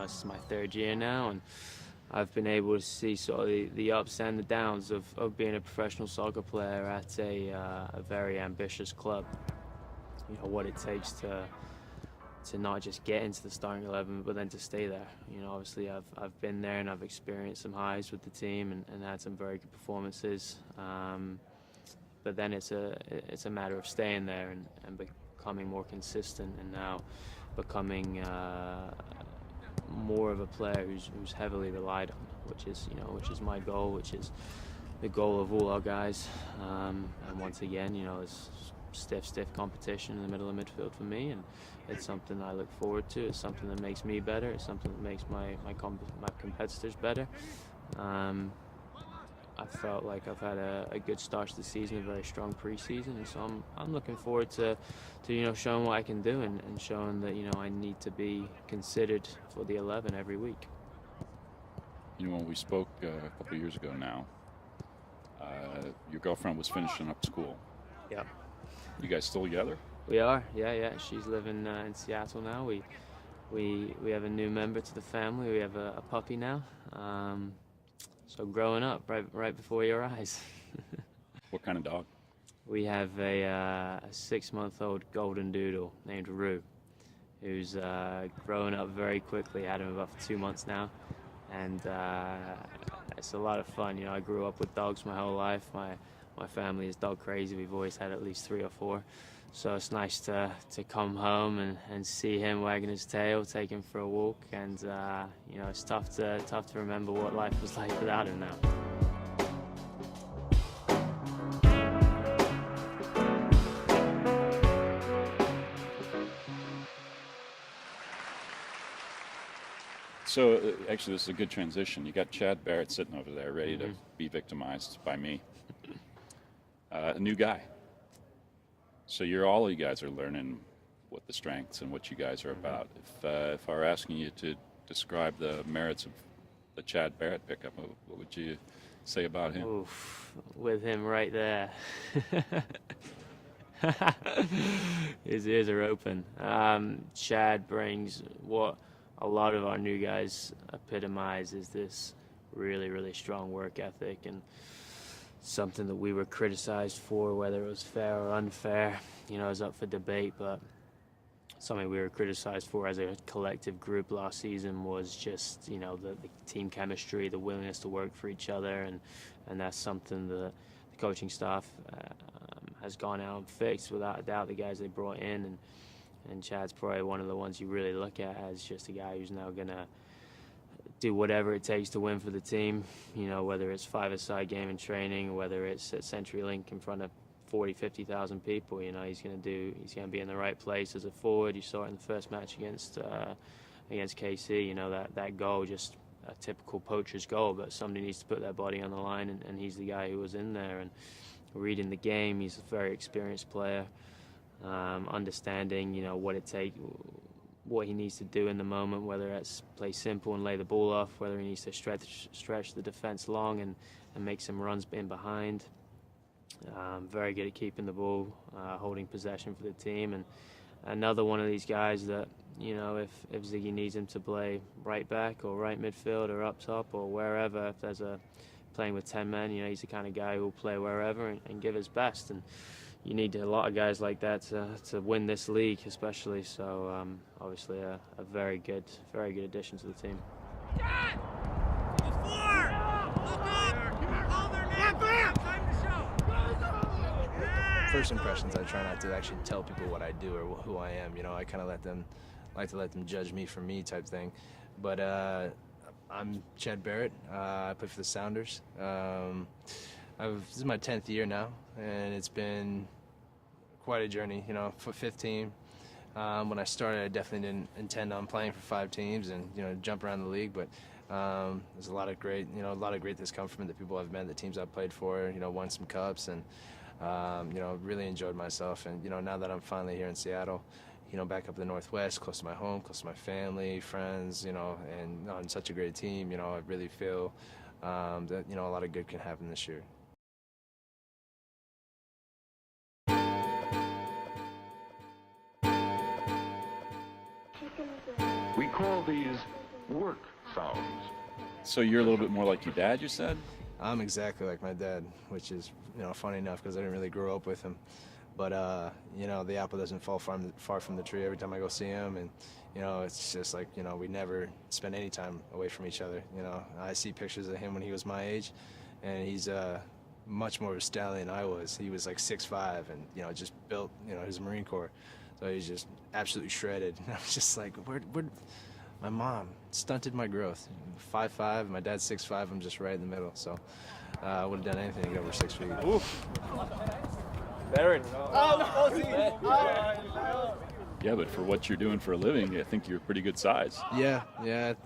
this is my third year now, and I've been able to see sort of the ups and the downs of being a professional soccer player at a very ambitious club. You know, what it takes to not just get into the starting 11, but then to stay there. You know, obviously I've been there and I've experienced some highs with the team and had some very good performances. But then it's a matter of staying there and becoming more consistent, and now becoming more of a player who's heavily relied on, which is my goal, which is the goal of all our guys. And once again, you know, it's stiff competition in the middle of midfield for me, and it's something I look forward to. It's something that makes me better. It's something that makes my competitors better. I felt like I've had a good start to the season, a very strong preseason, and so I'm looking forward to you know, showing what I can do and showing that, you know, I need to be considered for the 11 every week. You know, when we spoke a couple of years ago now, your girlfriend was finishing up school. Yeah. You guys still together? We are, yeah. She's living in Seattle now. We have a new member to the family. We have a puppy now. So growing up right before your eyes. What kind of dog? We have a 6-month-old golden doodle named Rue, who's growing up very quickly. Had him about for 2 months now, and it's a lot of fun. You know, I grew up with dogs my whole life. My family is dog crazy. We've always had at least 3 or 4. So it's nice to come home and see him wagging his tail, take him for a walk, and you know, it's tough to remember what life was like without him now. So actually, this is a good transition. You got Chad Barrett sitting over there, ready to be victimized by me. A new guy. So all you guys are learning what the strengths and what you guys are about. If I were asking you to describe the merits of the Chad Barrett pickup, what would you say about him? Oof, with him right there. His ears are open. Chad brings what a lot of our new guys epitomize, is this really strong work ethic, and something that we were criticized for, whether it was fair or unfair, you know, is up for debate, but something we were criticized for as a collective group last season was just, you know, the team chemistry, the willingness to work for each other, and that's something that the coaching staff has gone out and fixed without a doubt. The guys they brought in, and Chad's probably one of the ones you really look at as just a guy who's now gonna do whatever it takes to win for the team, you know, whether it's 5-a-side game in training, whether it's at CenturyLink in front of 40,000-50,000 people. You know, he's gonna be in the right place as a forward. You saw it in the first match against KC. You know, that goal, just a typical poacher's goal, but somebody needs to put their body on the line, and he's the guy who was in there and reading the game. He's a very experienced player, understanding, you know, what he needs to do in the moment, whether it's play simple and lay the ball off, whether he needs to stretch the defense long and make some runs in behind. Very good at keeping the ball, holding possession for the team, and another one of these guys that, you know, if Ziggy needs him to play right back or right midfield or up top or wherever, if there's playing with 10 men, you know, he's the kind of guy who will play wherever and give his best. And you need a lot of guys like that to win this league, especially. So obviously a very good addition to the team. First impressions, I try not to actually tell people what I do or who I am. You know, I kind of like to let them judge me for me type thing. But I'm Chad Barrett. I play for the Sounders. This is my 10th year now, and it's been quite a journey, you know, for 5th team. When I started, I definitely didn't intend on playing for 5 teams and, you know, jump around the league, but there's a lot of great discomfort, the people I've met, the teams I've played for, you know, won some cups, and, you know, really enjoyed myself. And, you know, now that I'm finally here in Seattle, you know, back up in the Northwest, close to my home, close to my family, friends, you know, and on such a great team, you know, I really feel that, you know, a lot of good can happen this year. We call these work sounds. So you're a little bit more like your dad, you said? I'm exactly like my dad, which is, you know, funny enough because I didn't really grow up with him. But, you know, the apple doesn't fall far from the tree every time I go see him. And, you know, it's just like, you know, we never spend any time away from each other. You know, I see pictures of him when he was my age, and he's much more of a stallion than I was. He was like 6'5", and, you know, just built, you know, his Marine Corps. So he's just absolutely shredded. And I was just like, where my mom stunted my growth. 5'5", my dad's 6'5", I'm just right in the middle. So I would have done anything to get over 6 feet. Oof. Barrett. Yeah, but for what you're doing for a living, I think you're a pretty good size. Yeah,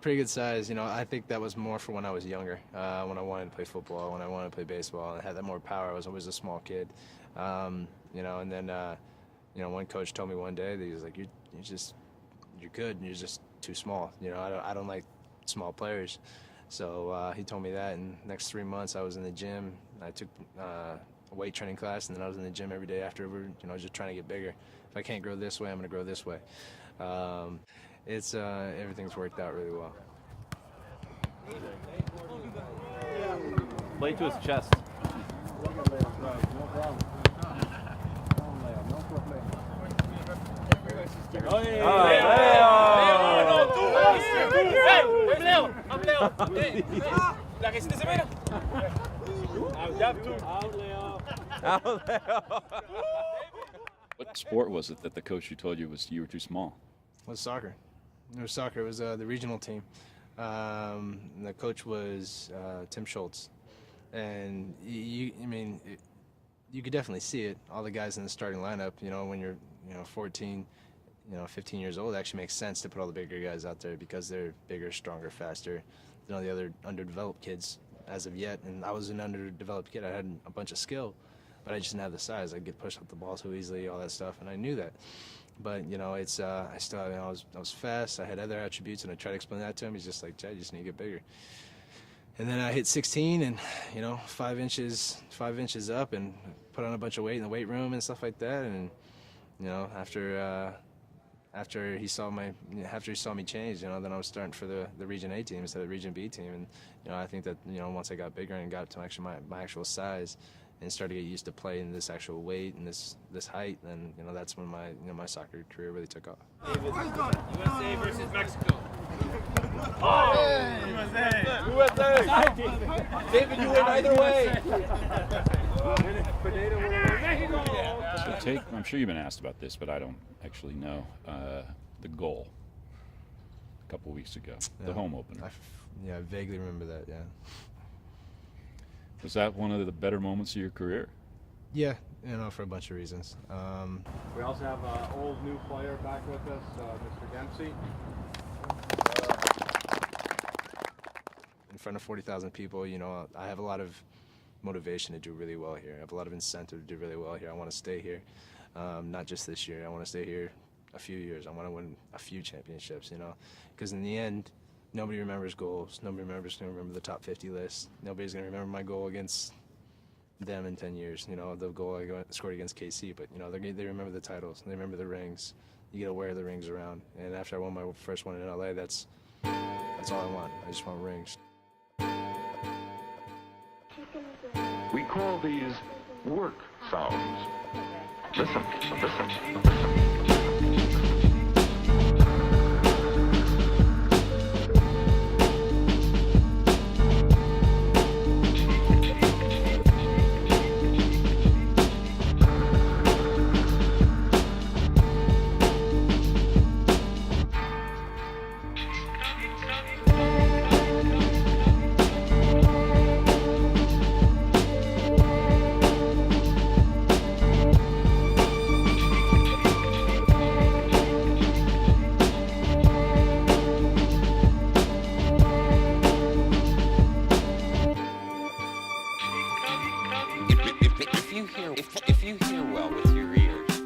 pretty good size. You know, I think that was more for when I was younger, when I wanted to play football, when I wanted to play baseball, and I had that more power. I was always a small kid. You know, and then, you know, one coach told me one day that he was like, you're good, and you're just too small. You know, I don't like small players. So he told me that, and next 3 months I was in the gym. I took a weight training class, and then I was in the gym every day afterward, you know, just trying to get bigger. If I can't grow this way, I'm going to grow this way. Everything's worked out really well. Play to his chest. What sport was it that the coach you told you were too small? It was soccer. It was soccer. It was the regional team. The coach was Tim Schultz. And you could definitely see it. All the guys in the starting lineup, you know, when you're, 14, 15 years old, it actually makes sense to put all the bigger guys out there because they're bigger, stronger, faster than all the other underdeveloped kids as of yet. And I was an underdeveloped kid. I had a bunch of skill, but I just didn't have the size. I'd get pushed up the ball so easily, all that stuff, and I knew that. But, it's, I was fast. I had other attributes, and I tried to explain that to him. He's just like, Chad, you just need to get bigger. And then I hit 16 and, 5 inches up and put on a bunch of weight in the weight room and stuff like that. And, after he saw me change, then I was starting for the Region A team instead of the Region B team. And, I think that, once I got bigger and got to actually my actual size and started to get used to playing this actual weight and this height, then, that's when my soccer career really took off. USA versus Mexico. USA! David, you win either way. So I'm sure you've been asked about this, but I don't actually know. The goal a couple weeks ago, the home opener. I vaguely remember that, yeah. Was that one of the better moments of your career? Yeah, for a bunch of reasons. We also have an old new player back with us, Mr. Dempsey. In front of 40,000 people, I have a lot of motivation to do really well here. I have a lot of incentive to do really well here. I want to stay here, not just this year. I want to stay here a few years. I want to win a few championships, because in the end, nobody remembers goals. Nobody remembers going to remember the top 50 list. Nobody's going to remember my goal against them in 10 years. The goal I scored against KC, but they remember the titles. They remember the rings. You get to wear the rings around. And after I won my first one in LA, that's all I want. I just want rings. We call these work sounds. Listen. If you hear well with your ears,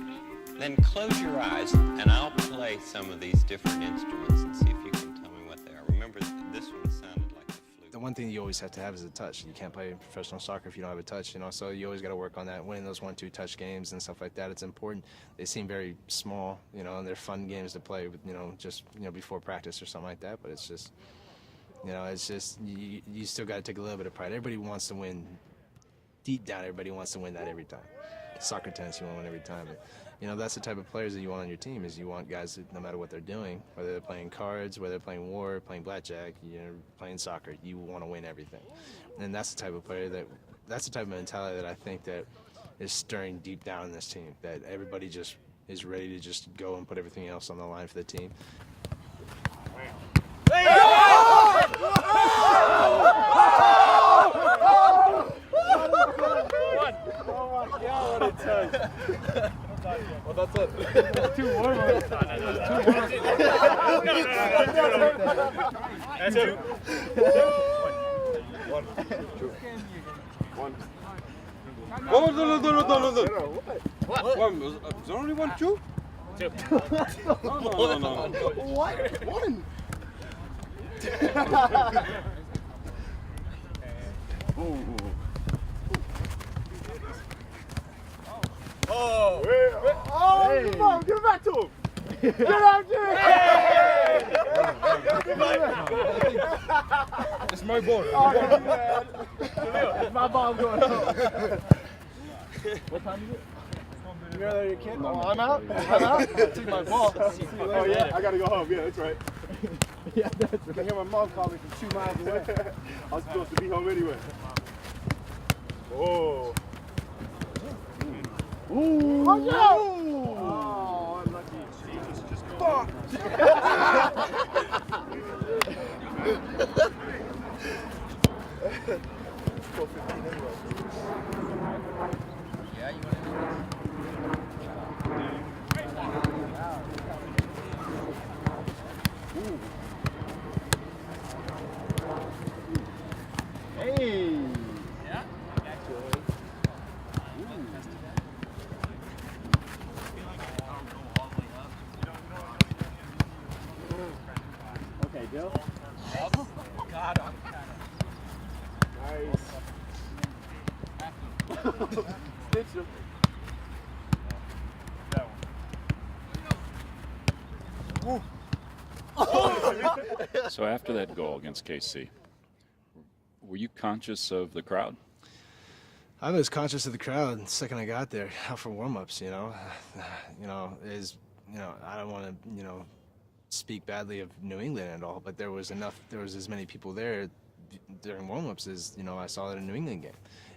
then close your eyes and I'll play some of these different instruments and see if you can tell me what they are. Remember, this one sounded like the flute. The one thing you always have to have is a touch. You can't play professional soccer if you don't have a touch, you know. So you always got to work on that, winning those 1-2 touch games and stuff like that. It's important. They seem very small, you know, and they're fun games to play, you know, just before practice or something like that. But it's just, you still got to take a little bit of pride. Everybody wants to win. Deep down, everybody wants to win that every time. Soccer, tennis, you want to win every time. And, that's the type of players that you want on your team. Is you want guys that, no matter what they're doing, whether they're playing cards, whether they're playing war, playing blackjack, playing soccer, you want to win everything. And that's the type of player that's the type of mentality that I think that is stirring deep down in this team. That everybody just is ready to just go and put everything else on the line for the team. Well, that's it. Two more. That's two. One. Oh, no. What? One. Was there only one, two? Two. No. What? One. Oh! Hey. Come on, give it back to him! Get out there! It's my ball. It's my ball going home. What time is it? You're your kid? Oh, I'm out? I'll take my ball. Oh, yeah? I gotta go home. Yeah, that's right. Yeah, that's right. I can hear my mom call me from 2 miles away. I was supposed to be home anyway. Oh. Ooh! Watch out! Oh, unlucky. Jesus, just fuck! Yeah, you want Hey! Yeah? Okay, Joe. God, I'm Nice. Stitch him. So after that goal against KC, were you conscious of the crowd? I was conscious of the crowd the second I got there, out for warm-ups, I don't want to, speak badly of New England at all, but there was as many people there during warm-ups as, I saw at a New England game.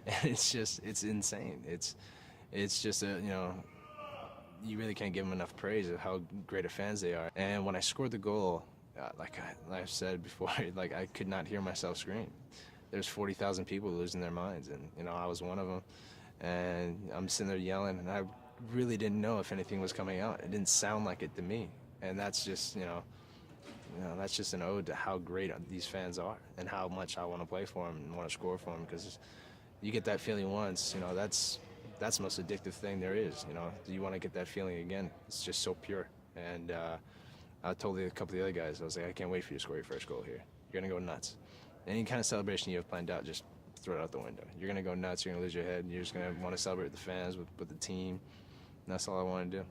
And it's insane. It's just you really can't give them enough praise of how great of fans they are. And when I scored the goal, like I've said before, like I could not hear myself scream. There's 40,000 people losing their minds, and I was one of them. And I'm sitting there yelling, and I really didn't know if anything was coming out. It didn't sound like it to me, and that's just that's just an ode to how great these fans are and how much I want to play for them and want to score for them. Because you get that feeling once, that's the most addictive thing there is. You want to get that feeling again. It's just so pure. And I told a couple of the other guys, I was like, I can't wait for you to score your first goal here. You're gonna go nuts. Any kind of celebration you have planned out, just throw it out the window. You're gonna go nuts. You're gonna lose your head. You're just gonna want to celebrate with the fans, with the team. And that's all I want to do.